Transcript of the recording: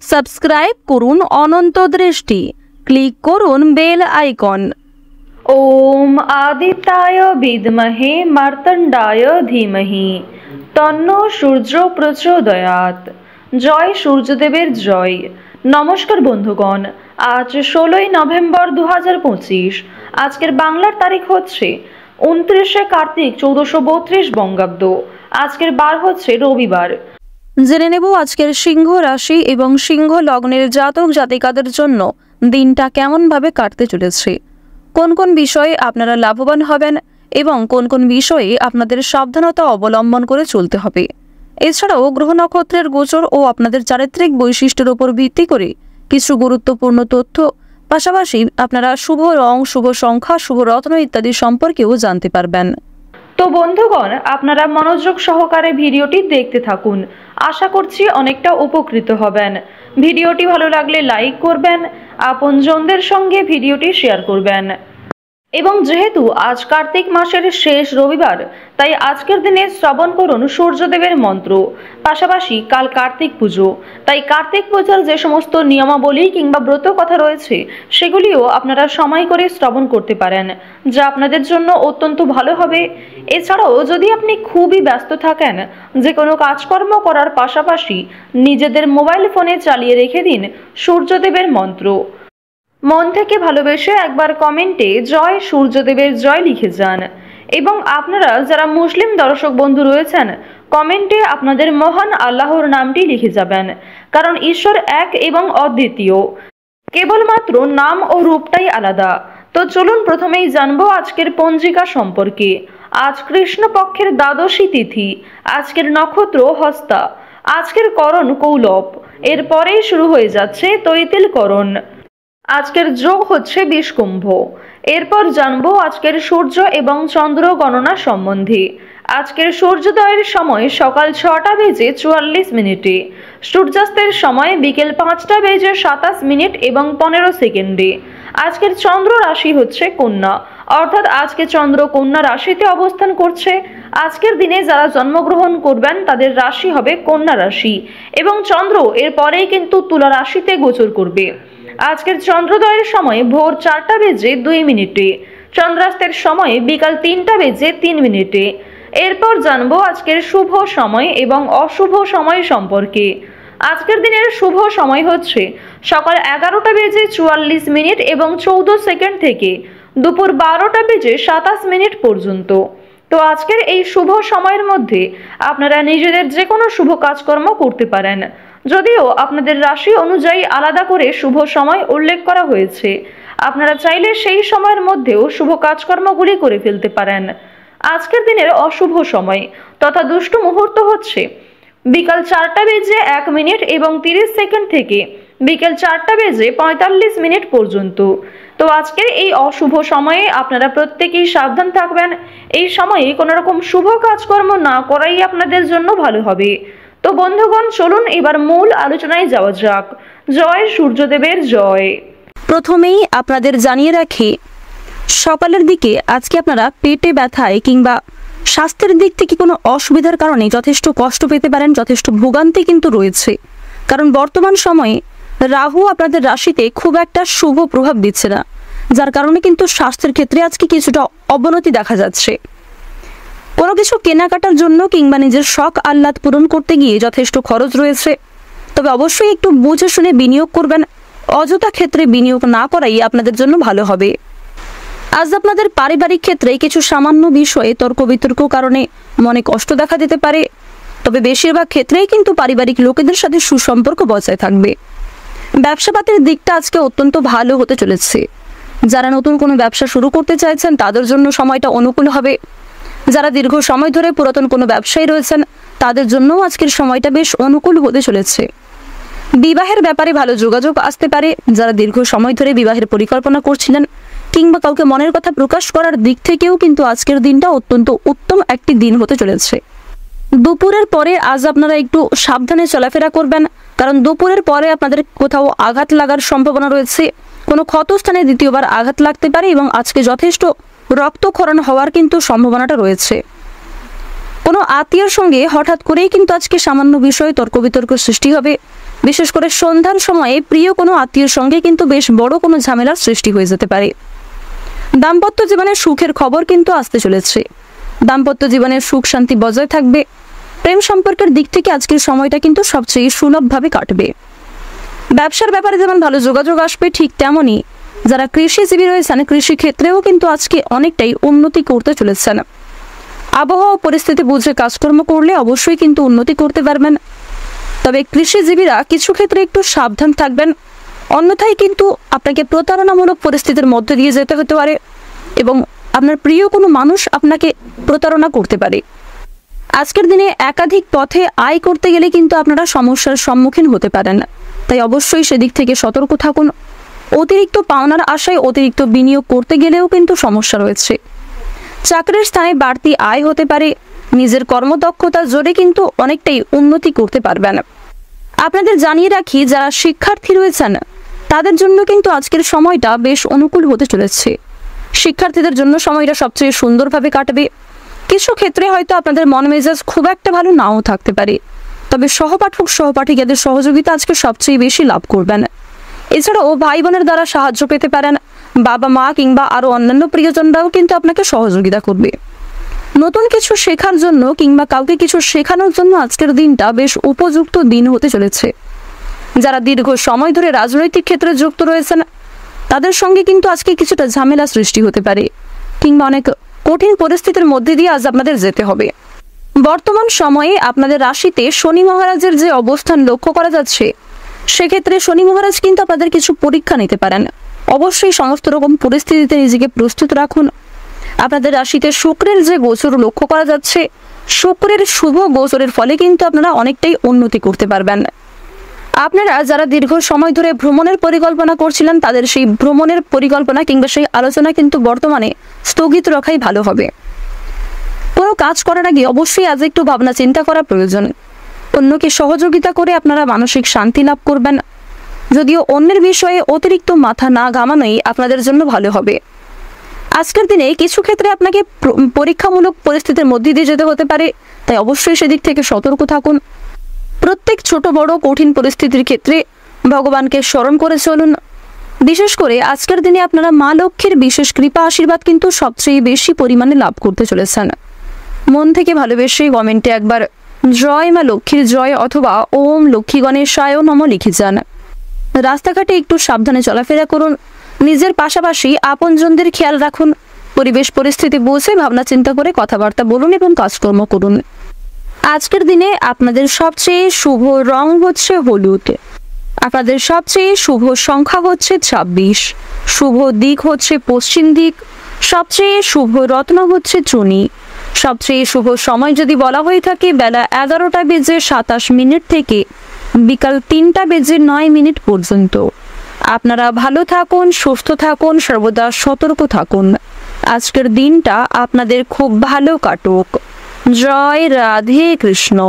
Subscribe করুন অনন্ত দৃষ্টি, click করুন বেল আইকন। ওম আদিত্যায় বিদ্মহে মার্তণ্ডায় ধীমহি তন্নো সূর্য প্রচোদয়াৎ। জয় সূর্যদেবের জয়। নমস্কার বন্ধুগণ, আজ 16ই নভেম্বর 2025। আজকের বাংলার তারিখ হচ্ছে 29শে কার্তিক 1432 বঙ্গাব্দ। আজকের বার হচ্ছে রবিবার। জেনে নেব আজকের সিংহ রাশি এবং সিংহ লগ্নের জাতক জাতিকাদের জন্য দিনটা কেমনভাবে কাটতে চলেছে, কোন কোন বিষয়ে আপনারা লাভবান হবেন এবং কোন কোন বিষয়ে আপনাদের সাবধানতা অবলম্বন করে চলতে হবে। এছাড়াও গ্রহ নক্ষত্রের গোচর ও আপনাদের চারিত্রিক বৈশিষ্ট্যের উপর ভিত্তি করে কিছু গুরুত্বপূর্ণ তথ্য, পাশাপাশি আপনারা শুভ রং, শুভ সংখ্যা, শুভ রত্ন ইত্যাদি সম্পর্কেও জানতে পারবেন। তো বন্ধুগণ, আপনারা মনোযোগ সহকারে ভিডিওটি দেখতে থাকুন। আশা করছি অনেকটা উপকৃত হবেন। ভিডিওটি ভালো লাগলে লাইক করবেন, আপনজনদের সঙ্গে ভিডিওটি শেয়ার করবেন। এবং যেহেতু আজ কার্তিক মাসের শেষ রবিবার, তাই আজকের দিনে শ্রবণ করুন সূর্যদেবের মন্ত্র। পাশাপাশি কাল কার্তিক পুজো, তাই কার্তিক পূজার যে সমস্ত নিয়মাবলী কিংবা ব্রত কথা রয়েছে সেগুলিও আপনারা সময় করে শ্রবণ করতে পারেন, যা আপনাদের জন্য অত্যন্ত ভালো হবে। এছাড়াও যদি আপনি খুবই ব্যস্ত থাকেন, যে কোনো কাজকর্ম করার পাশাপাশি নিজেদের মোবাইল ফোনে চালিয়ে রেখে দিন সূর্যদেবের মন্ত্র। মন থেকে ভালোবেসে একবার কমেন্টে জয় সূর্যদেবের জয় লিখে যান। এবং আপনারা যারা মুসলিম দর্শক বন্ধু রয়েছেন, কমেন্টে আপনাদের মহান আল্লাহর নামটি লিখে যাবেন, কারণ ঈশ্বর এক এবং অদ্বিতীয়, কেবলমাত্র নাম ও রূপটাই আলাদা। তো চলুন প্রথমেই জানবো আজকের পঞ্জিকা সম্পর্কে। আজ কৃষ্ণপক্ষের দ্বাদশী তিথি, আজকের নক্ষত্র হস্তা, আজকের করণ কৌলব, এরপরেই শুরু হয়ে যাচ্ছে তৈতিল করণ। আজকের যোগ হচ্ছে বিষকুম্ভ। এরপর জানবো আজকের সূর্য এবং চন্দ্র গণনা সম্বন্ধে। আজকের সূর্যোদয়ের সময় সকাল 6টা বেজে 44 মিনিটে, সূর্যাস্তের সময় বিকেল 5টা বেজে 27 মিনিট এবং 15 সেকেন্ডে। আজকের চন্দ্র রাশি হচ্ছে কন্যা, অর্থাৎ আজকে চন্দ্র কন্যা রাশিতে অবস্থান করছে। আজকের দিনে যারা জন্মগ্রহণ করবেন তাদের রাশি হবে কন্যা রাশি, এবং চন্দ্র এর পরেই কিন্তু তুলা রাশিতে গোচর করবে। আজকের চন্দ্রোদয়ের সময় ভোর 4টা বেজে 2 মিনিটে, চন্দ্রাস্তের সময় বিকাল 3টা বেজে 3 মিনিটে। এরপর জানবো আজকের শুভ সময় এবং অশুভ সময় সম্পর্কে। আজকের দিনের শুভ সময় হচ্ছে সকাল 11টা বেজে 44 মিনিট এবং 14 সেকেন্ড থেকে দুপুর 12টা বেজে 27 মিনিট পর্যন্ত। তো আজকের এই শুভ সময়ের মধ্যে আপনারা নিজেদের যে কোনো শুভ কাজকর্ম করতে পারেন, যদিও আপনাদের রাশি অনুযায়ী আলাদা করে শুভ সময় উল্লেখ করা হয়েছে। আপনারা চাইলে সেই সময়ের মধ্যেও শুভ কাজকর্মগুলি করে ফেলতে পারেন। আজকের দিনের অশুভ সময় তথা দুষ্ট মুহূর্ত হচ্ছে বিকাল 4টা বেজে 1 মিনিট এবং 30 সেকেন্ড থেকে বিকেল 4টা বেজে 45 মিনিট পর্যন্ত। তো আজকের এই অশুভ সময়ে আপনারা প্রত্যেকেই সাবধান থাকবেন। এই সময়ে কোনো রকম শুভ কাজকর্ম না করাই আপনাদের জন্য ভালো হবে। তো বন্ধুগণ, চলুন এবার মূল আলোচনায় যাওয়া যাক। জয় সূর্যদেবের জয়। প্রথমেই আপনাদের জানিয়ে রাখি, সকালের দিকে আজকে আপনারা পেটে ব্যথায় কিংবা স্বাস্থ্যের দিক থেকে কোনো অসুবিধার কারণে যথেষ্ট কষ্ট পেতে পারেন, যথেষ্ট ভোগান্তি কিন্তু রয়েছে। কারণ বর্তমান সময়ে রাহু আপনাদের রাশিতে খুব একটা শুভ প্রভাব দিচ্ছে না, যার কারণে কিন্তু স্বাস্থ্যের ক্ষেত্রে আজকে কিছুটা অবনতি দেখা যাচ্ছে। কোনো কিছু কেনাকাটার জন্য কিংবা নিজের শখ আহ্লাদ পূরণ করতে গিয়ে যথেষ্ট খরচ রয়েছে, তবে অবশ্যই একটু বুঝে শুনে বিনিয়োগ করবেন। অযথা ক্ষেত্রে বিনিয়োগ না করাই আপনাদের জন্য ভালো হবে। আজ আপনাদের পারিবারিক ক্ষেত্রে কিছু সামান্য বিষয়ে তর্ক বিতর্ক কারণে মনে কষ্ট দেখা দিতে পারে, তবে বেশিরভাগ ক্ষেত্রেই কিন্তু পারিবারিক লোকেদের সাথে সুসম্পর্ক বজায় থাকবে। ব্যবসাপাতির দিকটা আজকে অত্যন্ত ভালো হতে চলেছে। যারা নতুন কোনো ব্যবসা শুরু করতে চাইছেন তাদের জন্য সময়টা অনুকূল হবে। যারা দীর্ঘ সময় ধরে পুরাতন কোনো ব্যবসায়ী রয়েছেন তাদের জন্যও আজকের সময়টা বেশ অনুকূল হতে চলেছে। বিবাহের ব্যাপারে ভালো যোগাযোগ আসতে পারে। যারা দীর্ঘ সময় ধরে বিবাহের পরিকল্পনা করছিলেন কিংবা কাউকে মনের কথা প্রকাশ করার দিক থেকেও কিন্তু আজকের দিনটা অত্যন্ত উত্তম একটি দিন হতে চলেছে। দুপুরের পরে আজ আপনারা একটু সাবধানে চলাফেরা করবেন, কারণ দুপুরের পরে আপনাদের কোথাও আঘাত লাগার সম্ভাবনা রয়েছে। কোনো ক্ষতস্থানে দ্বিতীয়বার আঘাত লাগতে পারে এবং আজকে যথেষ্ট রক্তক্ষরণ হওয়ার কিন্তু সম্ভাবনাটা রয়েছে। কোনো আত্মীয়র সঙ্গে হঠাৎ করেই কিন্তু আজকে সামান্য বিষয়ে তর্ক বিতর্ক সৃষ্টি হবে। বিশেষ করে সন্ধ্যার সময়ে প্রিয় কোনো আত্মীয়ের সঙ্গে কিন্তু বেশ বড় কোনো ঝামেলার সৃষ্টি হয়ে যেতে পারে। দাম্পত্য জীবনে সুখের খবর কিন্তু আসতে চলেছে। দাম্পত্য জীবনের সুখ শান্তি বজায় থাকবে। প্রেম সম্পর্কের দিক থেকে আজকের সময়টা কিন্তু সবচেয়ে সুলভভাবে কাটবে। ব্যবসার ব্যাপারে যেমন ভালো যোগাযোগ আসবে, ঠিক তেমনই যারা কৃষিজীবী রয়েছেন কৃষি ক্ষেত্রেও কিন্তু আজকে অনেকটাই উন্নতি করতে চলেছেন। আবহাওয়া পরিস্থিতি বুঝে কাজকর্ম করলে অবশ্যই কিন্তু উন্নতি করতে পারবেন। তবে কৃষিজীবীরা কিছু ক্ষেত্রে একটু সাবধান থাকবেন, অন্যথায় কিন্তু আপনাকে প্রতারণামূলক পরিস্থিতির মধ্যে দিয়ে যেতে হতে পারে এবং আপনার প্রিয় কোনো মানুষ আপনাকে প্রতারণা করতে পারে। আজকের দিনে একাধিক পথে আয় করতে গেলে কিন্তু আপনারা সমস্যার সম্মুখীন হতে পারেন, তাই অবশ্যই সেদিক থেকে সতর্ক থাকুন। অতিরিক্ত পাওনার আশায় অতিরিক্ত বিনিয়োগ করতে গেলেও কিন্তু সমস্যা রয়েছে। চাকরির স্থানে বাড়তি আয় হতে পারে। নিজের কর্মদক্ষতার জোরে কিন্তু অনেকটাই উন্নতি করতে পারবেন। আপনাদের জানিয়ে রাখি, যারা শিক্ষার্থী রয়েছেন তাদের জন্য কিন্তু আজকের সময়টা বেশ অনুকূল হতে চলেছে। শিক্ষার্থীদের জন্য সময়টা সবচেয়ে সুন্দরভাবে কাটবে। কিছু ক্ষেত্রে হয়তো আপনাদের মন মেজাজ খুব একটা ভালো নাও থাকতে পারে, তবে সহপাঠক সহপাঠিকাদের সহযোগিতা আজকে সবচেয়ে বেশি লাভ করবেন। এছাড়াও ভাই বোনের দ্বারা সাহায্য পেতে পারেন। বাবা মা কিংবা আরও অন্যান্য প্রিয়জনরাও কিন্তু আপনাকে সহযোগিতা করবে। নতুন কিছু শেখার জন্য কিংবা কাউকে কিছু শেখানোর জন্য আজকের দিনটা বেশ উপযুক্ত দিন হতে চলেছে। যারা দীর্ঘ সময় ধরে রাজনৈতিক ক্ষেত্রে যুক্ত রয়েছেন তাদের সঙ্গে কিন্তু আজকে কিছুটা ঝামেলা সৃষ্টি হতে পারে কিংবা অনেক কঠিন পরিস্থিতির মধ্যে দিয়ে আজ আপনাদের যেতে হবে। বর্তমান সময়ে আপনাদের রাশিতে শনি মহারাজের যে অবস্থান লক্ষ্য করা যাচ্ছে, সেক্ষেত্রে শনি মহারাজ কিন্তু আপনাদের কিছু পরীক্ষা নিতে পারেন। অবশ্যই সমস্ত রকম পরিস্থিতিতে নিজেকে প্রস্তুত রাখুন। আপনাদের রাশিতে শুক্রের যে গোচর লক্ষ্য করা যাচ্ছে, শুক্রের শুভ গোচরের ফলে কিন্তু আপনারা অনেকটাই উন্নতি করতে পারবেন। আপনারা যারা দীর্ঘ সময় ধরে ভ্রমণের পরিকল্পনা করছিলেন তাদের সেই ভ্রমণের পরিকল্পনা কিংবা সেই আলোচনা কিন্তু বর্তমানে স্থগিত রাখাই ভালো হবে। কোনো কাজ করার আগে অবশ্যই আজ একটু ভাবনা চিন্তা করা প্রয়োজন। অন্যকে সহযোগিতা করে আপনারা মানসিক শান্তি লাভ করবেন। যদিও অন্যের বিষয়ে অতিরিক্ত মাথা না ঘামানোই আপনাদের জন্য ভালো হবে। আজকের দিনে কিছু ক্ষেত্রে আপনাকে পরীক্ষামূলক পরিস্থিতির মধ্যে দিয়ে যেতে হতে পারে, তাই অবশ্যই সেদিক থেকে সতর্ক থাকুন। প্রত্যেক ছোট বড় কঠিন পরিস্থিতির ক্ষেত্রে ভগবানকে স্মরণ করে চলুন। বিশেষ করে আজকের দিনে আপনারা মা লক্ষ্মীর বিশেষ কৃপা আশীর্বাদ কিন্তু সবচেয়ে বেশি পরিমাণে লাভ করতে চলেছেন। মন থেকে ভালোবেসে কমেন্টে একবার জয় মা লক্ষ্মীর জয় অথবা ওম লক্ষ্মী গণেশায় নমঃ লিখে যান। রাস্তাঘাটে একটু সাবধানে চলাফেরা করুন। নিজের পাশাপাশি আপনজনদের খেয়াল রাখুন। পরিবেশ পরিস্থিতি বুঝে ভাবনা চিন্তা করে কথাবার্তা বলুন এবং কাজকর্ম করুন। আজকের দিনে আপনাদের সবচেয়ে শুভ রং হচ্ছে হলুদ। আপনাদের সবচেয়ে শুভ সংখ্যা হচ্ছে 26। শুভ দিক হচ্ছে পশ্চিম দিক। সবচেয়ে শুভ রত্ন হচ্ছে চুনি। সবচেয়ে শুভ সময় যদি বলা হয়ে থাকে বেলা 11:27 থেকে বিকাল 3:09 পর্যন্ত। আপনারা ভালো থাকুন, সুস্থ থাকুন, সর্বদা সতর্ক থাকুন। আজকের দিনটা আপনাদের খুব ভালো কাটুক। জয় রাধে কৃষ্ণ।